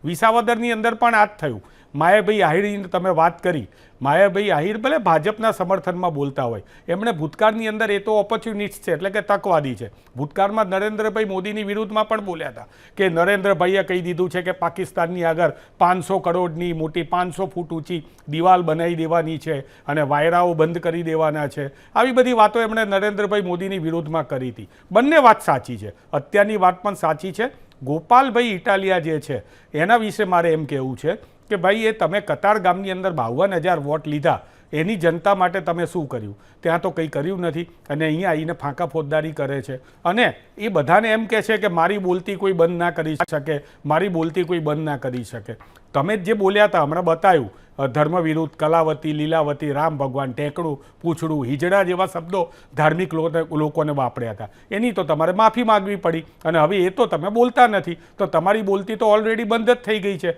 વિસાવદરની અંદર પણ આ જ થયું. માયાભાઈ આહિરની તમે વાત કરી. માયાભાઈ આહિર ભલે ભાજપના સમર્થનમાં બોલતા હોય, એમણે ભૂતકાળની અંદર એ તો ઓપોર્ચ્યુનિસ્ટ છે, એટલે કે તકવાદી છે. ભૂતકાળમાં નરેન્દ્રભાઈ મોદીની વિરુદ્ધમાં પણ બોલ્યા હતા કે નરેન્દ્રભાઈએ કહી દીધું છે કે પાકિસ્તાનની આગળ 500 કરોડની મોટી 500 ફૂટ ઊંચી દિવાલ બનાવી દેવાની છે અને વાયરાઓ બંધ કરી દેવાના છે. આવી બધી વાતો એમણે નરેન્દ્રભાઈ મોદીની વિરુદ્ધમાં કરી હતી. બંને વાત સાચી છે, અત્યારની વાત પણ સાચી છે. ગોપાલભાઈ ઇટાલિયા જે છે એના વિશે મારે એમ કહેવું છે કે ભાઈ એ તમે કતાર ગામની અંદર 52,000 વોટ લીધા, એની જનતા માટે તમે શું કર્યું? ત્યાં તો કંઈ કર્યું નથી અને અહીંયા આવીને ફાંકા ફોજદારી કરે છે અને એ બધાને એમ કહે છે કે મારી બોલતી કોઈ બંધ ના કરી શકે, મારી બોલતી કોઈ બંધ ના કરી શકે. તમે જે બોલ્યા હતા હમણાં બતાવ્યું, ધર્મ વિરુદ્ધ, કલાવતી, લીલાવતી, રામ ભગવાન, ટેકડું, પૂછડું, હિજડા જેવા શબ્દો ધાર્મિક લોકોને વાપર્યા હતા. એની તો તમારે માફી માગવી પડી અને હવે એ તો તમે બોલતા નથી, તો તમારી બોલતી તો ઓલરેડી બંધ જ થઈ ગઈ છે.